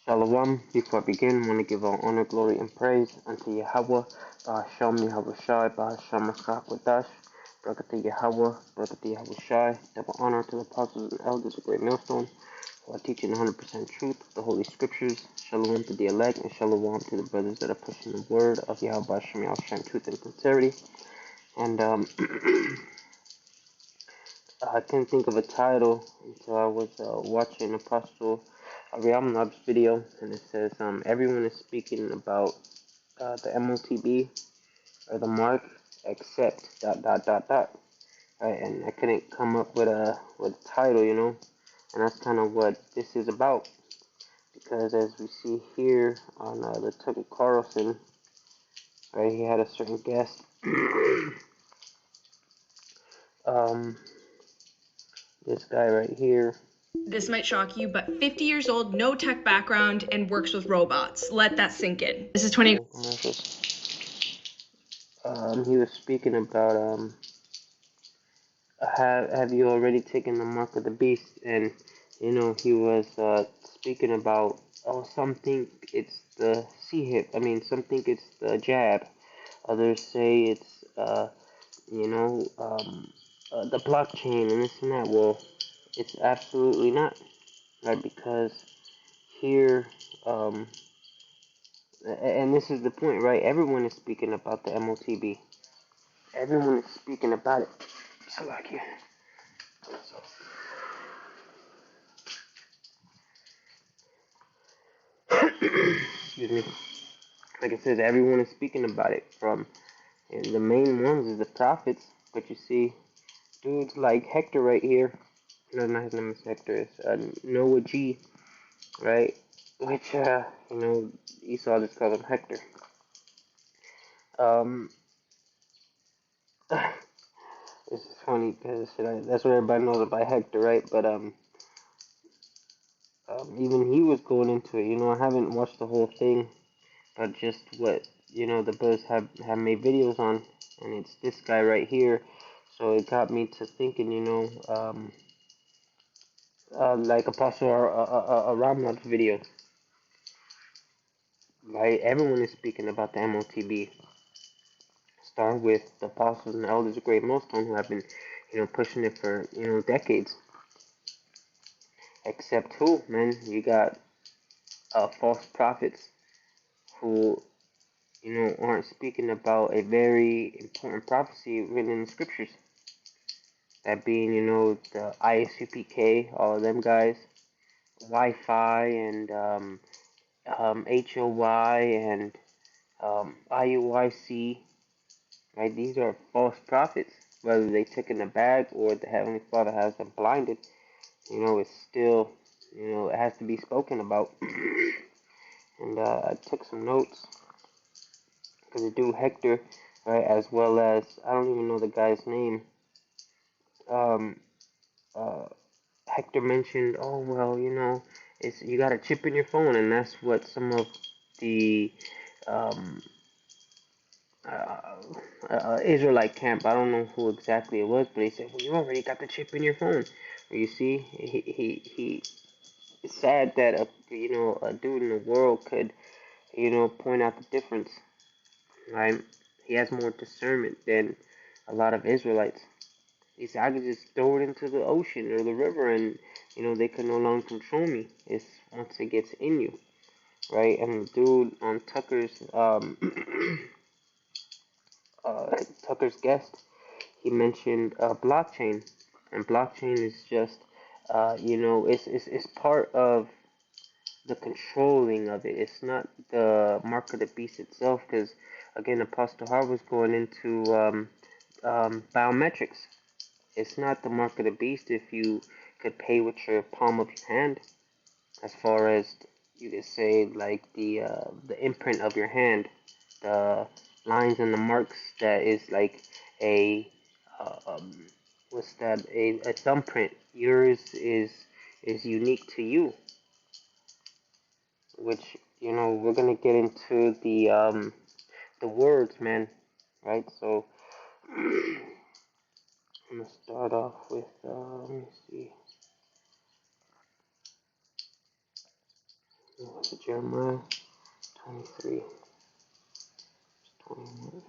Shalom. Before I begin, I want to give all honor, glory, and praise unto Yahweh, Bahasham Yahweh Shai, Bahasham Masrach Wadash, Brakati Yahweh, Brakati Yahweh Shai, double honor to the apostles and elders of Great Millstone, who are teaching 100% truth, the Holy Scriptures. Shalom to the elect, and shalom to the brothers that are pushing the word of Yahweh Bahasham Yahweh Shai, truth and sincerity. And I couldn't think of a title until I was watching Apostle Ariamnab's video, and it says everyone is speaking about the MOTB or the mark except ... Right, and I couldn't come up with a title, and that's kind of what this is about, because as we see here on the Tucker Carlson, right, he had a certain guest. This guy right here. This might shock you, but 50 years old, no tech background, and works with robots. Let that sink in. This is 20. He was speaking about have you already taken the mark of the beast? And he was speaking about some think it's the C-hip. I mean, some think it's the jab. Others say it's the blockchain and this and that. Well, it's absolutely not, right? Because here, and this is the point, right? Everyone is speaking about the MOTB. Everyone is speaking about it. So like here. Excuse me. Like it says, everyone is speaking about it. And the main ones is the prophets. But you see, dudes like Hector right here. No, not his name is Hector. It's Noah G. Right? Which Esau just calls him Hector. This is funny because that's what everybody knows about Hector, right? But even he was going into it. I haven't watched the whole thing, but just what the brothers have made videos on, and it's this guy right here. So it got me to thinking, like Apostle Ramnab's video, right? Everyone is speaking about the MOTB. Start with the apostles and the elders of Great Millstone, who have been, pushing it for, decades. Except who, man? You got false prophets who, aren't speaking about a very important prophecy written in the scriptures. That being, the ISUPK, all of them guys, Wi-Fi and HOY and IUIC, right? These are false prophets. Whether they took in the bag or the Heavenly Father has them blinded, it's still, it has to be spoken about. And I took some notes because the dude Hector, right, as well as, I don't even know the guy's name. Hector mentioned, oh well, it's you got a chip in your phone, and that's what some of the Israelite camp, I don't know who exactly it was, but he said, well, you already got the chip in your phone. You see, he it's sad that a dude in the world could point out the difference, right? He has more discernment than a lot of Israelites. He said, I could just throw it into the ocean or the river, and they can no longer control me. It's once it gets in you, right? And the dude on Tucker's Tucker's guest, he mentioned blockchain, and blockchain is just it's part of the controlling of it. It's not the mark of the beast itself, because again, Apostle Hart was going into biometrics. It's not the mark of the beast if you could pay with your palm of your hand, as far as you could say, like the imprint of your hand, the lines and the marks that is like a what's that, a thumbprint. Yours is unique to you, which we're gonna get into the words, man, right? So I'm gonna start off with let me see. What's it, Jeremiah 23, 21.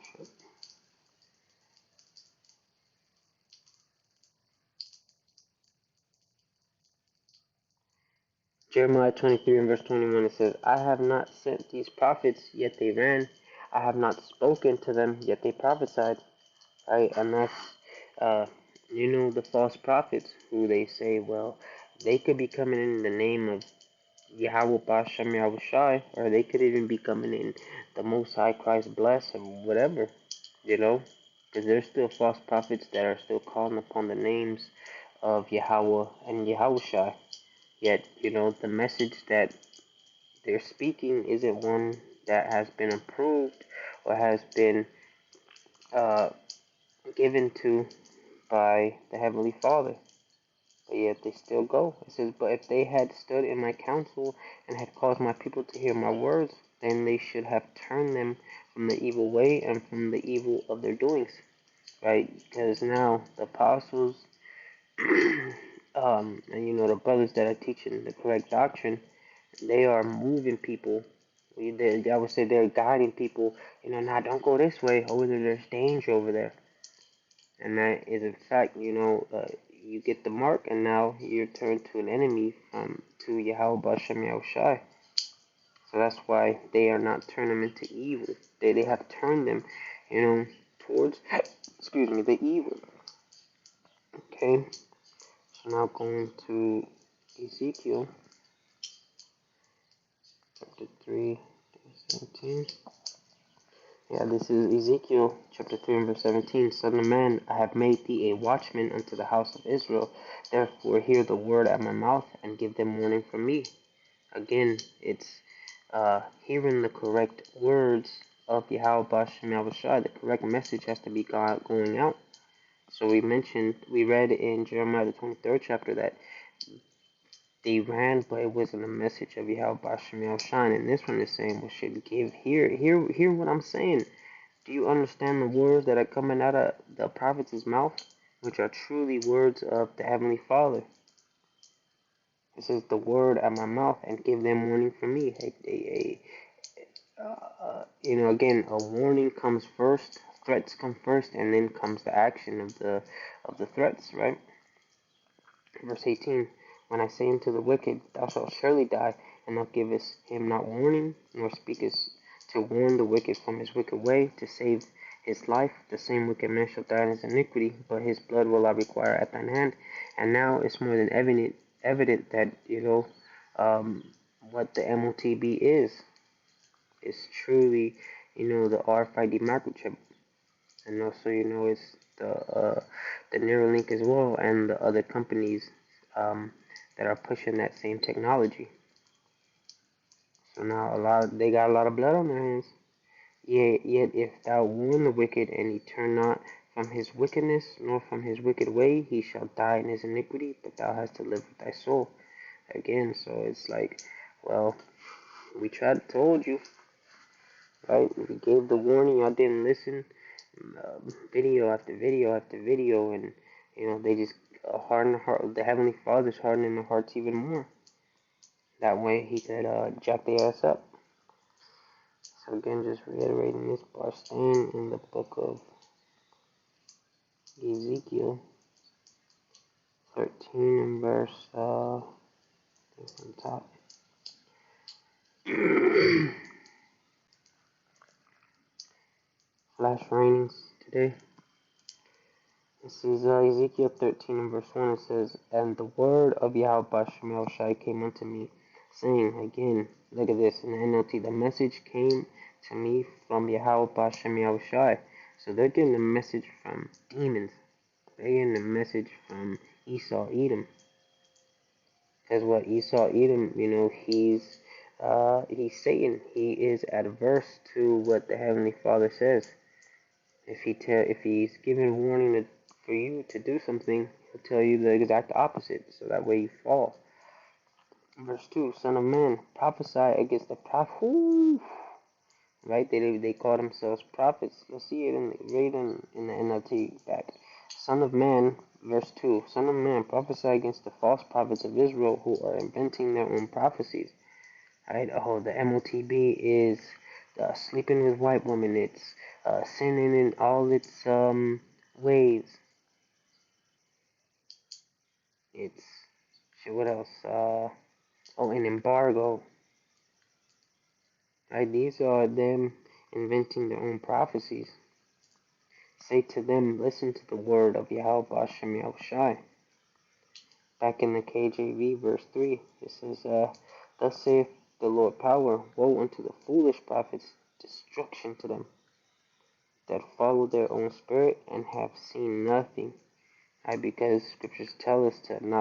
Jeremiah 23 and verse 21, it says, I have not sent these prophets, yet they ran. I have not spoken to them, yet they prophesied. Right? And that's, uh, the false prophets who they say, well, they could be coming in the name of Yahweh Bashem Yahushai, or they could even be coming in the Most High Christ bless, or whatever, because there's still false prophets that are still calling upon the names of Yahweh and Yahushai. Yet, the message that they're speaking isn't one that has been approved or has been uh, given to by the Heavenly Father. But yet they still go. It says, but if they had stood in my counsel and had caused my people to hear my words, then they should have turned them from the evil way and from the evil of their doings. Right? Because now the apostles and the brothers that are teaching the correct doctrine, they are moving people. I would say they're guiding people. Now don't go this way. Over there, there's danger over there. And that is in fact, you get the mark, and now you're turned to an enemy to Yahweh Bashem Yahushai. So that's why they are not turning them into evil. They have turned them, towards, the evil. Okay. So now going to Ezekiel chapter 3, 17. Yeah, this is Ezekiel chapter 3 and verse 17. Son of man, I have made thee a watchman unto the house of Israel. Therefore hear the word at my mouth, and give them warning from me. Again, it's hearing the correct words of Yahweh Bashem Yahushua. The correct message has to be going out. So we read in Jeremiah the 23rd chapter that they ran, but it wasn't a message of Yahweh Bashem Yahushua. And this one is saying, well, should give hear what I'm saying. Do you understand the words that are coming out of the prophet's mouth, which are truly words of the Heavenly Father? It says, the word at my mouth, and give them warning from me. Again, a warning comes first, threats come first, and then comes the action of the threats, right? Verse 18, when I say unto the wicked, thou shalt surely die, and thou givest him not warning, nor speakest to warn the wicked from his wicked way, to save his life, the same wicked man shall die in his iniquity, but his blood will I require at thine hand. And now it's more than evident that, what the MOTB is. It's truly, the RFID microchip. And also, it's the Neuralink as well, and the other companies that are pushing that same technology. So now they got a lot of blood on their hands. Yet if thou warn the wicked, and he turn not from his wickedness, nor from his wicked way, he shall die in his iniquity, but thou hast to live with thy soul. Again, so it's like, well, we told you, right? We gave the warning, y'all didn't listen. Video after video after video, and they just harden the heart. The Heavenly Father's hardening their hearts even more. That way he could jack their ass up. So again, just reiterating this part, staying in the book of Ezekiel 13 and verse on top. Flash rainings today. This is Ezekiel 13 and verse 1. It says, and the word of Yahweh Bashem Yahushai came unto me, saying, again, look at this in the NLT, the message came to me from Yahweh Bashem Yahushai. So they're getting a message from demons. They're getting a message from Esau Edom. Because what Esau Edom, he's Satan. He is adverse to what the Heavenly Father says. If he's giving warning for you to do something, he'll tell you the exact opposite, so that way you fall. Verse 2, son of man, prophesy against the prophet. Right? They call themselves prophets. Let's see it read in the NLT back. Son of man, verse 2, son of man, prophesy against the false prophets of Israel who are inventing their own prophecies. Right? Oh, the MOTB is sleeping with white women. It's sinning in all its ways. It's shit. What else? An embargo. Right? These are them inventing their own prophecies. Say to them, listen to the word of Yahweh Hashem Yahushai. Back in the KJV, verse 3, it says, thus saith the Lord power, woe unto the foolish prophets, destruction to them that follow their own spirit and have seen nothing. Right? Because scriptures tell us to not